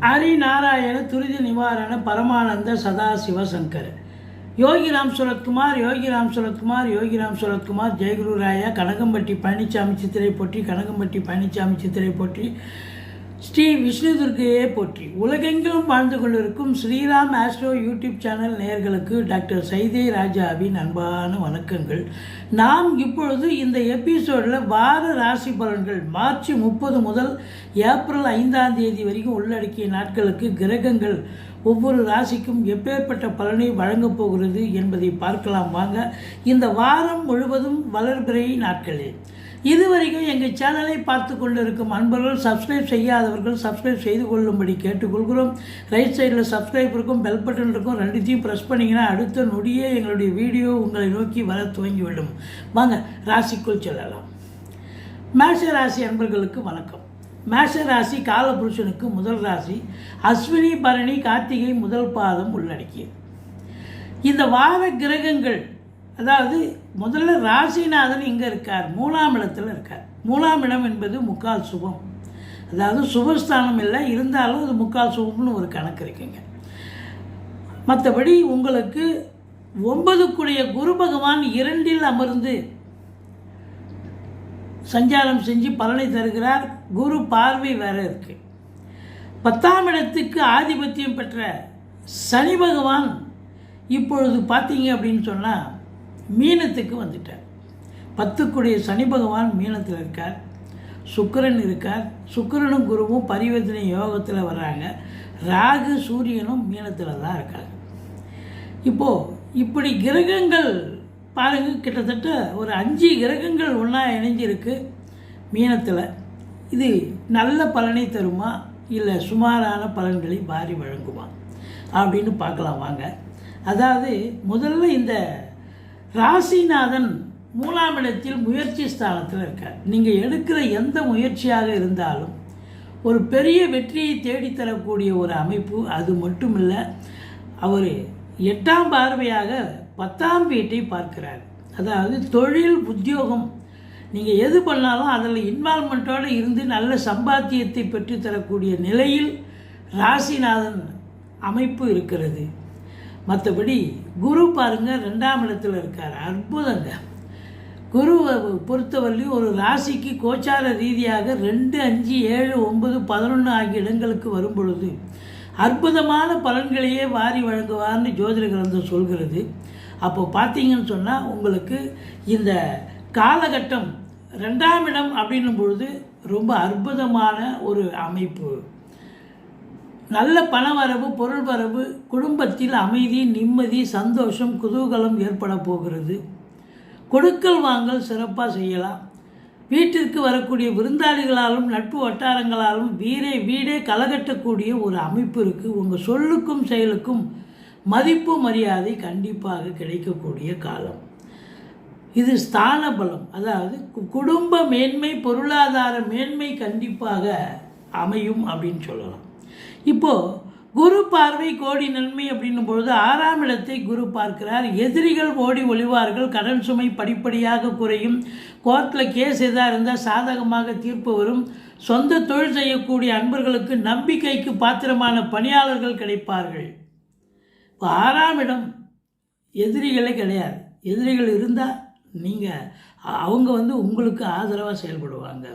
ஹரிநாராயண துரித நிவாரண பரமானந்த சதாசிவ சங்கர் யோகிராம் சுரத்குமார் யோகிராம் சுரத்குமார் யோகிராம் சுரத்குமார் ஜெயகுரு ராயா கனகம்பட்டி பழனிசாமி சித்திரை போற்றி கனகம்பட்டி பழனிசாமி சித்திரை போற்றி ஸ்ரீ விஷ்ணு துர்க்கையே போற்றி. உலகெங்கிலும் வாழ்ந்து கொண்டிருக்கும் ஸ்ரீராம் ஆஸ்ட்ரோ யூடியூப் சேனல் நேயர்களுக்கு டாக்டர் சைதே ராஜாவின் அன்பான வணக்கங்கள். நாம் இப்பொழுது இந்த எபிசோடில் வார ராசி பலன்கள் மார்ச் 30 முதல் ஏப்ரல் 5ஆம் தேதி வரைக்கும் உள்ளடக்கிய நாட்களுக்கு கிரகங்கள் ஒவ்வொரு ராசிக்கும் எப்பேற்பட்ட பலனை வழங்கப் போகிறது என்பதை பார்க்கலாம் வாங்க. இந்த வாரம் முழுவதும் வளர்பிறை நாட்களே. இதுவரைக்கும் எங்கள் சேனலை பார்த்து கொண்டிருக்கும் அன்பர்கள் சப்ஸ்கிரைப் செய்யாதவர்கள் சப்ஸ்கிரைப் செய்து கொள்ளும்படி கேட்டுக்கொள்கிறோம். ரைட் சைடில் சப்ஸ்கிரைப் இருக்கும், பெல் பட்டன் இருக்கும், ரெண்டுத்தையும் ப்ரெஸ் பண்ணிங்கன்னா அடுத்த நொடியே எங்களுடைய வீடியோ உங்களை நோக்கி வர துவங்கிவிடும். வாங்க ராசிக்குள் செல்லலாம். மேஷ ராசி அன்பர்களுக்கு வணக்கம். மேஷ ராசி காலபுருஷனுக்கு முதல் ராசி. அஸ்வினி பரணி கார்த்திகை முதல் பாதம் உள்ளடக்கியது. இந்த வார கிரகங்கள், அதாவது முதல்ல ராசிநாதன் இங்கே இருக்கார், 3ஆம் இடத்துல இருக்கார். 3ஆம் இடம் என்பது முக்கால் சுபம், அதாவது சுபஸ்தானம் இல்லை, இருந்தாலும் அது முக்கால் சுபம்னு ஒரு கணக்கு இருக்குங்க. மற்றபடி உங்களுக்கு 9க்குடைய குரு பகவான் 2இல் அமர்ந்து சஞ்சாரம் செஞ்சு பலனை தருகிறார். குரு பார்வை வேற இருக்கு. 10ஆம் இடத்துக்கு ஆதிபத்தியம் பெற்ற சனி பகவான் இப்பொழுது பார்த்தீங்க அப்படின்னு சொன்னால் மீனத்துக்கு வந்துட்டார். 10க்குடைய சனி பகவான் மீனத்தில் இருக்கார். சுக்கிரன் இருக்கார். சுக்கிரனும் குருவும் பரிவர்த்தனை யோகத்தில் வர்றாங்க. ராகு சூரியனும் மீனத்தில் தான் இருக்காங்க. இப்போது இப்படி கிரகங்கள் பாருங்கள், கிட்டத்தட்ட ஒரு 5 கிரகங்கள் ஒன்றா இணைஞ்சிருக்கு மீனத்தில். இது நல்ல பலனை தருமா இல்லை சுமாரான பலன்களை வாரி வழங்குமா அப்படின்னு பார்க்கலாம் வாங்க. அதாவது முதல்ல இந்த ராசிநாதன் 3ஆம் இடத்தில் முயற்சி ஸ்தானத்தில் இருக்கார். நீங்கள் எடுக்கிற எந்த முயற்சியாக இருந்தாலும் ஒரு பெரிய வெற்றியை தேடித்தரக்கூடிய ஒரு அமைப்பு. அது மட்டும் இல்லை, அவர் 8ஆம் பார்வையாக 10ஆம் வீட்டை பார்க்கிறார். அதாவது தொழில் உத்தியோகம் நீங்கள் எது பண்ணாலும் அதில் இன்வால்மெண்ட்டோடு இருந்து நல்ல சம்பாத்தியத்தை பெற்றுத்தரக்கூடிய நிலையில் ராசிநாதன் அமைப்பு இருக்கிறது. மற்றபடி குரு பாருங்கள் 2ஆம் இடத்துல இருக்கார். அற்புதங்க. குருவை பொறுத்தவரையிலும் ஒரு ராசிக்கு கோச்சார ரீதியாக 2, 5, 7, 9, 11 ஆகிய இடங்களுக்கு வரும் பொழுது அற்புதமான பலன்களையே வாரி வழங்குவார்னு ஜோதிட கிரந்தம் சொல்கிறது. அப்போ பார்த்தீங்கன்னு சொன்னால் உங்களுக்கு இந்த காலகட்டம் 2ஆம் இடம் அப்படின்னும் பொழுது ரொம்ப அற்புதமான ஒரு அமைப்பு. நல்ல பண வரவு, பொருள் வரவு, குடும்பத்தில் அமைதி, நிம்மதி, சந்தோஷம், குதூகலம் ஏற்பட போகிறது. கொடுக்கல் வாங்கல் சிறப்பாக செய்யலாம். வீட்டிற்கு வரக்கூடிய விருந்தாளிகளாலும் நட்பு வட்டாரங்களாலும் வீடே கலகட்டக்கூடிய ஒரு அமைப்பு இருக்குது. உங்கள் சொல்லுக்கும் செயலுக்கும் மதிப்பு மரியாதை கண்டிப்பாக கிடைக்கக்கூடிய காலம் இது. ஸ்தான பலம், அதாவது குடும்ப மேன்மை, பொருளாதார மேன்மை கண்டிப்பாக அமையும் அப்படின்னு சொல்லலாம். இப்போது குரு பார்வை கோடி நன்மை அப்படின்னும் பொழுது 6ஆம் இடத்தை குரு பார்க்கிறார். எதிரிகள் ஓடி ஒளிவார்கள். கடன் சுமை படிப்படியாக குறையும். கோர்ட்டில் கேஸ் எதாக இருந்தால் சாதகமாக தீர்ப்பு வரும். சொந்த தொழில் செய்யக்கூடிய அன்பர்களுக்கு நம்பிக்கைக்கு பாத்திரமான பணியாளர்கள் கிடைப்பார்கள். இப்போ 6ஆம் இடம் எதிரிகளே கிடையாது. எதிரிகள் இருந்தால் நீங்கள் அவங்க உங்களுக்கு ஆதரவாக செயல்படுவாங்க.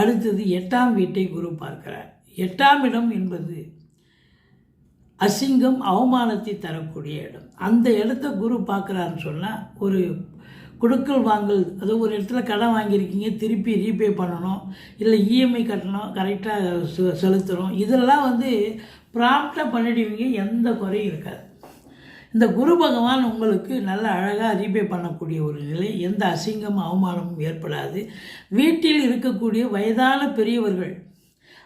அடுத்தது 8ஆம் வீட்டை குரு பார்க்கிறார். 8ஆம் இடம் என்பது அசிங்கம், அவமானத்தை தரக்கூடிய இடம். அந்த இடத்த குரு பார்க்குறாருன்னு சொன்னால் ஒரு கொடுக்கல் வாங்கல், அது ஒரு இடத்துல கடன் வாங்கியிருக்கீங்க, திருப்பி ரீபே பண்ணணும், இல்லை இஎம்ஐ கட்டணும், கரெக்டாக செலுத்தணும், இதெல்லாம் ப்ராம்ப்டாக பண்ணிடுவீங்க, எந்த குறையும் இருக்காது. இந்த குரு பகவான் உங்களுக்கு நல்ல அழகாக ரீபே பண்ணக்கூடிய ஒரு நிலை. எந்த அசிங்கமும் அவமானமும் ஏற்படாது. வீட்டில் இருக்கக்கூடிய வயதான பெரியவர்கள்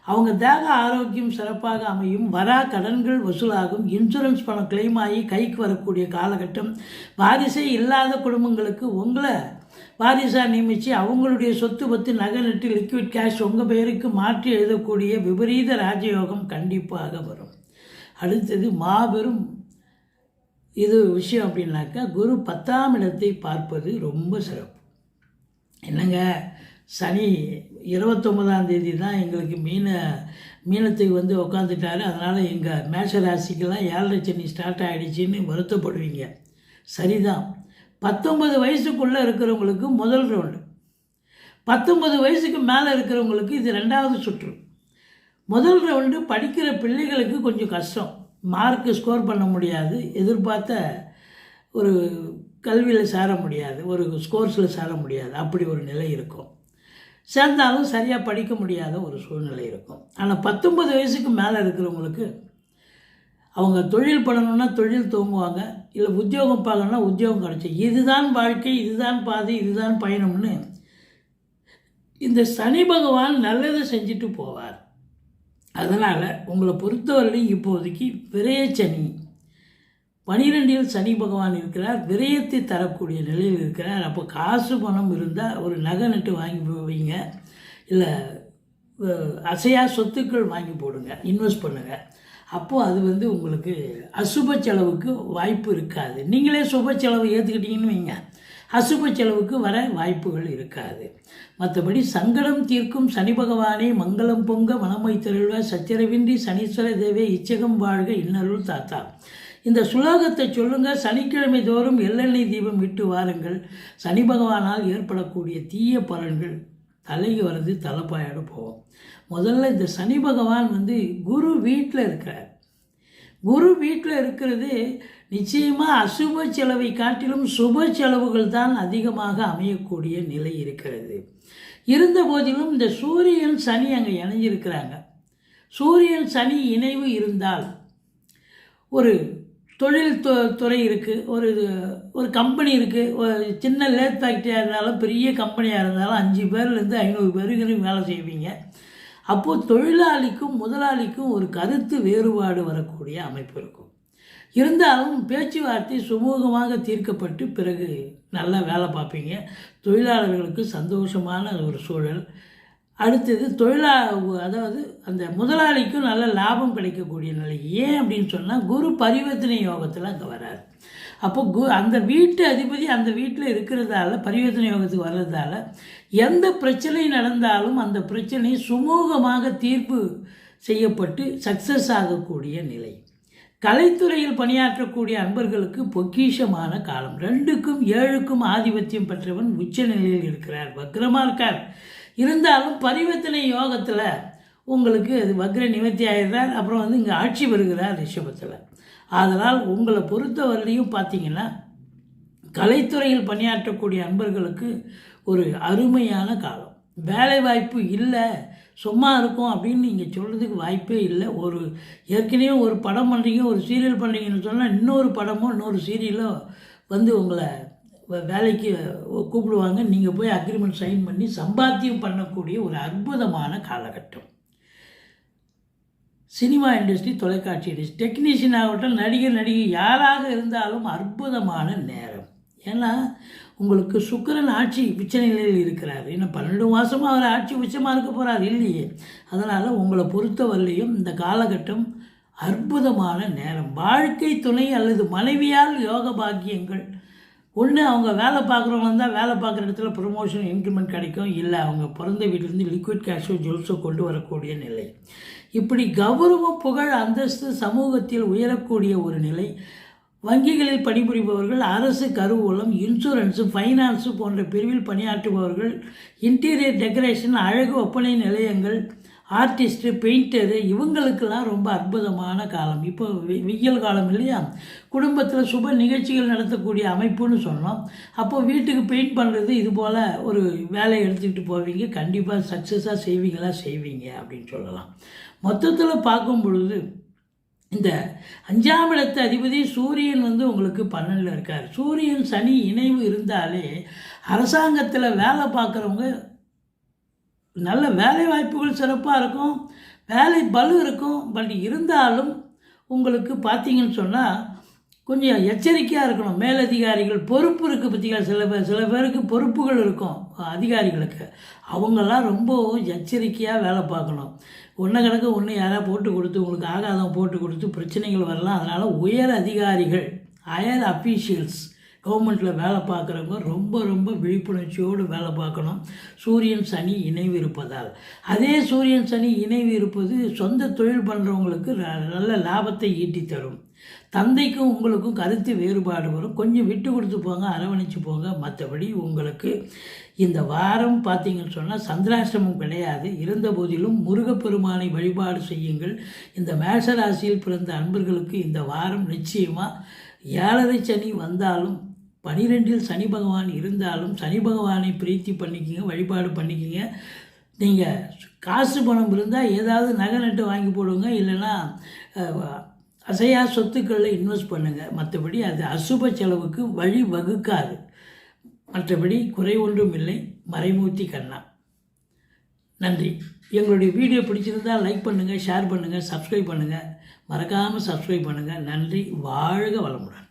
அவங்க தேக ஆரோக்கியம் சிறப்பாக அமையும். வரா கடன்கள் வசூலாகும். இன்சூரன்ஸ் பணம் கிளைம் ஆகி கைக்கு வரக்கூடிய காலகட்டம். வாரிசே இல்லாத குடும்பங்களுக்கு உங்களை வாரிசாக நியமித்து அவங்களுடைய சொத்து பத்து நகை நட்டு லிக்விட் கேஷ் உங்கள் பெயருக்கு மாற்றி எழுதக்கூடிய விபரீத ராஜயோகம் கண்டிப்பாக வரும். அடுத்தது மாபெரும் இது விஷயம் அப்படின்னாக்கா குரு 10ஆம் இடத்தை பார்ப்பது ரொம்ப சிறப்பு. என்னங்க, சனி 29ஆம் தேதி தான் எங்களுக்கு மீன மீனத்துக்கு வந்து உக்காந்துட்டாரு, அதனால் எங்கள் மேஷ ராசிக்கெல்லாம் 7.5 சனி ஸ்டார்ட் ஆகிடுச்சின்னு வருத்தப்படுவீங்க. சரிதான். 19 வயசுக்குள்ளே இருக்கிறவங்களுக்கு முதல் ரவுண்டு, 19 வயசுக்கு மேலே இருக்கிறவங்களுக்கு இது 2வது சுற்று. முதல் ரவுண்டு படிக்கிற பிள்ளைகளுக்கு கொஞ்சம் கஷ்டம், மார்க்கு ஸ்கோர் பண்ண முடியாது, எதிர்பார்த்த ஒரு கல்வியில் சேர முடியாது, ஒரு ஸ்கோர்ஸில் சேர முடியாது, அப்படி ஒரு நிலை இருக்கும். சேர்ந்தாலும் சரியாக படிக்க முடியாத ஒரு சூழ்நிலை இருக்கும். ஆனால் 19 வயசுக்கு மேலே இருக்கிறவங்களுக்கு அவங்க தொழில் பண்ணணுன்னா தொழில் துவங்குவாங்க, இல்லை உத்தியோகம் பார்க்கணுன்னா உத்தியோகம் கிடச்சி, இதுதான் வாழ்க்கை, இதுதான் பாதை, இதுதான் பயணம்னு இந்த சனி பகவான் நல்லதை செஞ்சுட்டு போவார். அதனால் உங்களை பொறுத்தவரையிலும் இப்போதைக்கு விரயச்சனி, 12இல் சனி பகவான் இருக்கிறார், விரயத்தை தரக்கூடிய நிலையில் இருக்கிறார். அப்போ காசு பணம் இருந்தால் ஒரு நகை நட்டு வாங்கி போவீங்க, இல்லை அசையா சொத்துக்கள் வாங்கி போடுங்க, இன்வெஸ்ட் பண்ணுங்கள். அப்போது அது வந்து உங்களுக்கு அசுப செலவுக்கு வாய்ப்பு இருக்காது. நீங்களே சுப செலவு ஏற்றுக்கிட்டீங்கன்னு வைங்க, அசுப செலவுக்கு வர வாய்ப்புகள் இருக்காது. மற்றபடி சங்கடம் தீர்க்கும் சனி பகவானே மங்களம் பொங்க மனமை திரள்வ சச்சரவின்றி சனீஸ்வர தேவே இச்சகம் வாழ்க இன்னருள் தாத்தா. இந்த சுலோகத்தை சொல்லுங்கள். சனிக்கிழமை தோறும் எள்ளெண்ணெய் தீபம் விட்டு வாருங்கள். சனி பகவானால் ஏற்படக்கூடிய தீய பலன்கள் தலைக்கு வர்றது தலைப்பாயோடு போகும். முதல்ல இந்த சனி பகவான் வந்து குரு வீட்டில் இருக்கிறார். குரு வீட்டில் இருக்கிறது நிச்சயமாக அசுப செலவை காட்டிலும் சுப செலவுகள் தான் அதிகமாக அமையக்கூடிய நிலை இருக்கிறது. இருந்த போதிலும் இந்த சூரியன் சனி அங்கே இணைஞ்சிருக்கிறாங்க. சூரியன் சனி இணைவு இருந்தால் ஒரு தொழில் துறை இருக்குது, ஒரு கம்பெனி இருக்குது, ஒரு சின்ன லேத் ஃபேக்ட்ரியாக இருந்தாலும் பெரிய கம்பெனியாக இருந்தாலும் 5 பேர்லேருந்து 500 பேருக்கு வேலை செய்வீங்க. அப்போது தொழிலாளிக்கும் முதலாளிக்கும் ஒரு கருத்து வேறுபாடு வரக்கூடிய அமைப்பு இருக்கும். இருந்தாலும் பேச்சுவார்த்தை சுமூகமாக தீர்க்கப்பட்டு பிறகு நல்லா வேலை பார்ப்பீங்க. தொழிலாளர்களுக்கு சந்தோஷமான ஒரு சூழல். அடுத்தது அதாவது அந்த முதலாளிக்கும் நல்ல லாபம் கிடைக்கக்கூடிய நிலை. ஏன் அப்படின்னு சொன்னால் குரு பரிவர்த்தனை யோகத்தில் அங்கே வராரு. அப்போ அந்த வீட்டு அதிபதி அந்த வீட்டில் இருக்கிறதால, பரிவர்த்தனை யோகத்துக்கு வர்றதால எந்த பிரச்சனை நடந்தாலும் அந்த பிரச்சனை சுமூகமாக தீர்ப்பு செய்யப்பட்டு சக்ஸஸ் ஆகக்கூடிய நிலை. கலைத்துறையில் பணியாற்றக்கூடிய அன்பர்களுக்கு பொக்கிஷமான காலம். 2க்கும் 7க்கும் ஆதிபத்தியம் பெற்றவன் உச்ச நிலையில் இருக்கிறார், வக்ரமாக இருக்கார். இருந்தாலும் பரிவர்த்தனை யோகத்தில் உங்களுக்கு அது வக்ர நிவர்த்தி ஆகிடுறார். அப்புறம் வந்து இங்கே ஆட்சி வருகிறார் ரிஷபத்தில். அதனால் உங்களை பொறுத்தவரையிலையும் பார்த்தீங்கன்னா கலைத்துறையில் பணியாற்றக்கூடிய அன்பர்களுக்கு ஒரு அருமையான காலம். வேலை வாய்ப்பு இல்லை, சும்மா இருக்கும் அப்படின்னு நீங்கள் சொல்கிறதுக்கு வாய்ப்பே இல்லை. ஏற்கனவே ஒரு படம் பண்ணுறீங்க, ஒரு சீரியல் பண்ணுறீங்கன்னு சொன்னால் இன்னொரு படமோ இன்னொரு சீரியலோ வந்து உங்களை வேலைக்கு கூப்பிடுவாங்க. நீங்கள் போய் அக்ரிமெண்ட் சைன் பண்ணி சம்பாத்தியம் பண்ணக்கூடிய ஒரு அற்புதமான காலகட்டம். சினிமா இண்டஸ்ட்ரி, தொலைக்காட்சி இண்டஸ்ட்ரி, டெக்னீஷியன் ஆகட்டும், நடிகர் நடிகை யாராக இருந்தாலும் அற்புதமான நேரம். ஏன்னா உங்களுக்கு சுக்கிரன் ஆட்சி உச்ச நிலையில் இருக்கிறார். இன்னும் 12 மாதமாக அவர் ஆட்சி உச்சமாக இருக்க போகிறார் இல்லையே. அதனால் உங்களை பொறுத்தவரையிலையும் இந்த காலகட்டம் அற்புதமான நேரம். வாழ்க்கை துணை அல்லது மனைவியால் யோக பாக்கியங்கள். ஒன்று அவங்க வேலை பார்க்குறவங்க இருந்தால் வேலை பார்க்குற இடத்துல ப்ரொமோஷன் இன்க்ரிமெண்ட் கிடைக்கும், இல்லை அவங்க பிறந்த வீட்டிலேருந்து லிக்விட் கேஷோ ஜுவல்ஸோ கொண்டு வரக்கூடிய நிலை. இப்படி கௌரவம், புகழ், அந்தஸ்து சமூகத்தில் உயரக்கூடிய ஒரு நிலை. வங்கிகளில் பணிபுரிபவர்கள், அரசு கருவூலம், இன்சூரன்ஸு, ஃபைனான்ஸு போன்ற பிரிவில் பணியாற்றுபவர்கள், இன்டீரியர் டெக்கரேஷன், அழகு ஒப்பனை நிலையங்கள், ஆர்டிஸ்ட்டு, பெயிண்டரு, இவங்களுக்கெல்லாம் ரொம்ப அற்புதமான காலம். இப்போ வெயில் காலம் இல்லையா, குடும்பத்தில் சுப நிகழ்ச்சிகள் நடத்தக்கூடிய அமைப்புன்னு சொன்னோம். அப்போது வீட்டுக்கு பெயிண்ட் பண்ணுறது இது போல் ஒரு வேலையை எடுத்துக்கிட்டு போவீங்க. கண்டிப்பாக சக்ஸஸாக செய்வீங்க அப்படின்னு சொல்லலாம். மொத்தத்தில் பார்க்கும் பொழுது இந்த 5ஆம் இடத்து அதிபதி சூரியன் வந்து உங்களுக்கு 12ல் இருக்கார். சூரியன் சனி இணைவு இருந்தாலே அரசாங்கத்தில் வேலை பார்க்குறவங்க நல்ல வேலை வாய்ப்புகள் சிறப்பாக இருக்கும், வேலை பளு இருக்கும். பட் இருந்தாலும் உங்களுக்கு பார்த்தீங்கன்னு சொன்னால் கொஞ்சம் எச்சரிக்கையாக இருக்கணும். மேலதிகாரிகள் பொறுப்பு இருக்குது பார்த்தீங்களா, சில பேருக்கு பொறுப்புகள் இருக்கும் அதிகாரிகளுக்கு. அவங்கெல்லாம் ரொம்ப எச்சரிக்கையாக வேலை பார்க்கணும். ஒன்று யாராவது போட்டு கொடுத்து உங்களுக்கு ஆகாதம் போட்டு கொடுத்து பிரச்சனைகள் வரலாம். அதனால் உயர் அதிகாரிகள், ஹையர் அஃபீஷியல்ஸ் கவர்மெண்ட்டில் வேலை பார்க்குறவங்க ரொம்ப ரொம்ப விழிப்புணர்ச்சியோடு வேலை பார்க்கணும். சூரியன் சனி இணைவு இருப்பதால். அதே சூரியன் சனி இணைவு இருப்பது சொந்த தொழில் பண்ணுறவங்களுக்கு நல்ல லாபத்தை ஈட்டி தரும். தந்தைக்கும் உங்களுக்கும் கருத்து வேறுபாடு வரும். கொஞ்சம் விட்டு கொடுத்து போங்க, அரவணைச்சு போங்க. மற்றபடி உங்களுக்கு இந்த வாரம் பார்த்தீங்கன்னு சொன்னால் சந்திராஷ்டமம் கிடையாது. இருந்த போதிலும் முருகப்பெருமானை வழிபாடு செய்யுங்கள். இந்த மேஷராசியில் பிறந்த அன்பர்களுக்கு இந்த வாரம் நிச்சயமாக 7.5 சனி வந்தாலும் 12இல் சனி பகவான் இருந்தாலும் சனி பகவானை பிரீத்தி பண்ணிக்கிங்க, வழிபாடு பண்ணிக்கிங்க. நீங்கள் காசு பணம் இருந்தால் ஏதாவது நகை நட்டு வாங்கி போடுங்க, இல்லைன்னா அசையா சொத்துக்களில் இன்வெஸ்ட் பண்ணுங்கள். மற்றபடி அது அசுப செலவுக்கு வழி வகுக்காது. மற்றபடி குறை ஒன்றும் இல்லை. மறைமூர்த்தி கண்ணா. நன்றி. எங்களுடைய வீடியோ பிடிச்சிருந்தால் லைக் பண்ணுங்கள், ஷேர் பண்ணுங்கள், சப்ஸ்கிரைப் பண்ணுங்கள். மறக்காமல் சப்ஸ்கிரைப் பண்ணுங்கள். நன்றி. வாழ்க வளமுடன்.